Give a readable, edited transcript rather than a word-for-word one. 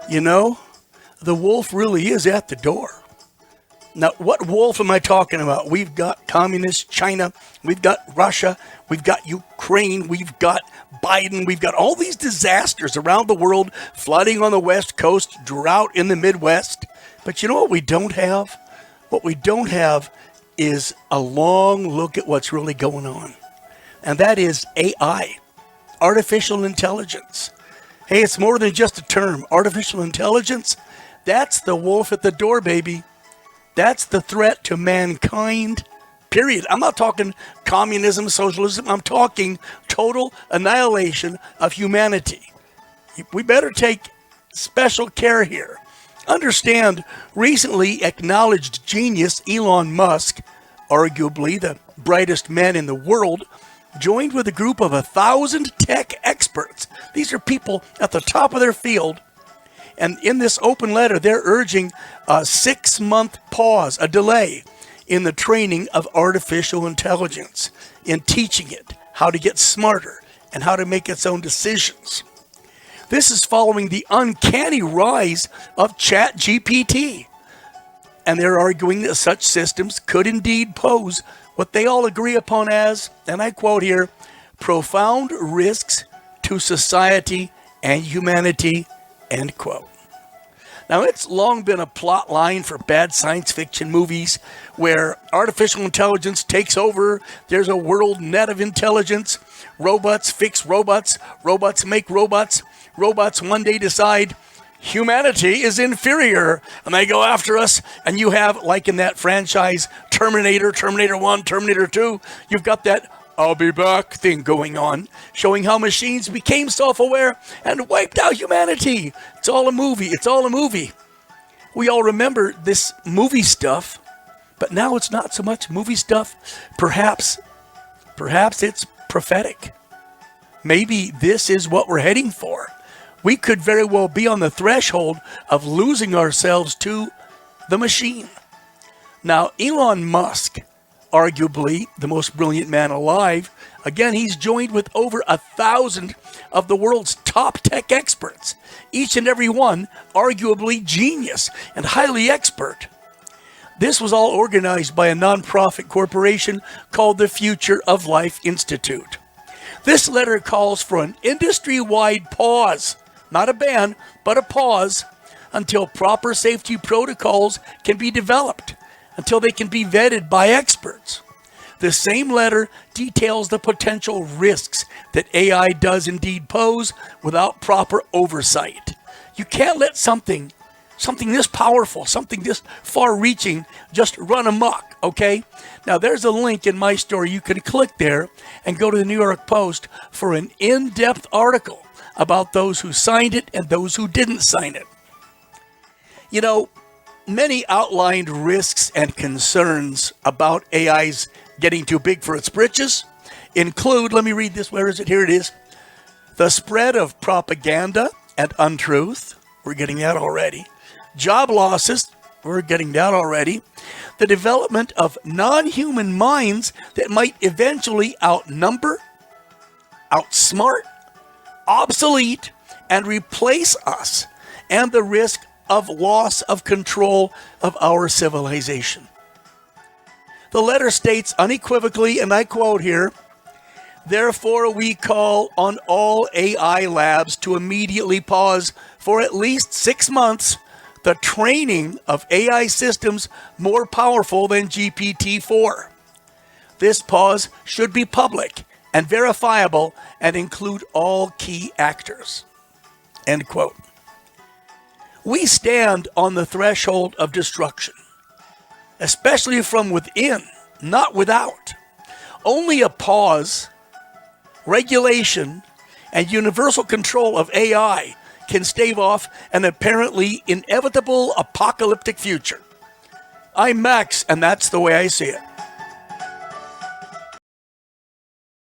You know, the wolf really is at the door. Now, what wolf am I talking about? We've got communist China, we've got Russia, we've got Ukraine, we've got Biden, we've got all these disasters around the world, flooding on the West Coast, drought in the Midwest. But you know what we don't have? What we don't have is a long look at what's really going on. And that is AI, artificial intelligence. Hey, it's more than just a term. Artificial intelligence, that's the wolf at the door, baby. That's the threat to mankind, period. I'm not talking communism, socialism. I'm talking total annihilation of humanity. We better take special care here. Understand, recently acknowledged genius Elon Musk, arguably the brightest man in the world, joined with a group of 1,000 tech experts. These are people at the top of their field. And in this open letter, they're urging a 6-month pause, a delay in the training of artificial intelligence, in teaching it how to get smarter and how to make its own decisions. This is following the uncanny rise of ChatGPT. And they're arguing that such systems could indeed pose what they all agree upon as, and I quote here, profound risks to society and humanity, end quote. Now, it's long been a plot line for bad science fiction movies where artificial intelligence takes over. There's a world net of intelligence. Robots fix robots. Robots make robots. Robots one day decide humanity is inferior and they go after us. And you have, like in that franchise, Terminator, Terminator 1, Terminator 2, you've got that I'll be back thing going on, showing how machines became self-aware and wiped out humanity. It's all a movie. It's all a movie. We all remember this movie stuff, but now it's not so much movie stuff. Perhaps it's prophetic. Maybe this is what we're heading for. We could very well be on the threshold of losing ourselves to the machine. Now, Elon Musk, arguably the most brilliant man alive, again, he's joined with over 1,000 of the world's top tech experts, each and every one arguably genius and highly expert. This was all organized by a nonprofit corporation called the Future of Life Institute. This letter calls for an industry-wide pause, not a ban, but a pause, until proper safety protocols can be developed, until they can be vetted by experts. The same letter details the potential risks that AI does indeed pose without proper oversight. You can't let something this powerful, something this far-reaching, just run amok, okay? Now, there's a link in my story. You can click there and go to the New York Post for an in-depth article about those who signed it and those who didn't sign it. You know, many outlined risks and concerns about AI's getting too big for its britches include, let me read this, where is it? Here it is. The spread of propaganda and untruth, we're getting that already. Job losses, we're getting that already. The development of non-human minds that might eventually outnumber, outsmart, obsolete, and replace us, and the risk of loss of control of our civilization. The letter states unequivocally, and I quote here, therefore we call on all AI labs to immediately pause for at least 6 months the training of AI systems more powerful than GPT-4. This pause should be public and verifiable and include all key actors. End quote. We stand on the threshold of destruction, especially from within, not without. Only a pause, regulation, and universal control of AI can stave off an apparently inevitable apocalyptic future. I'm Max, and that's the way I see it.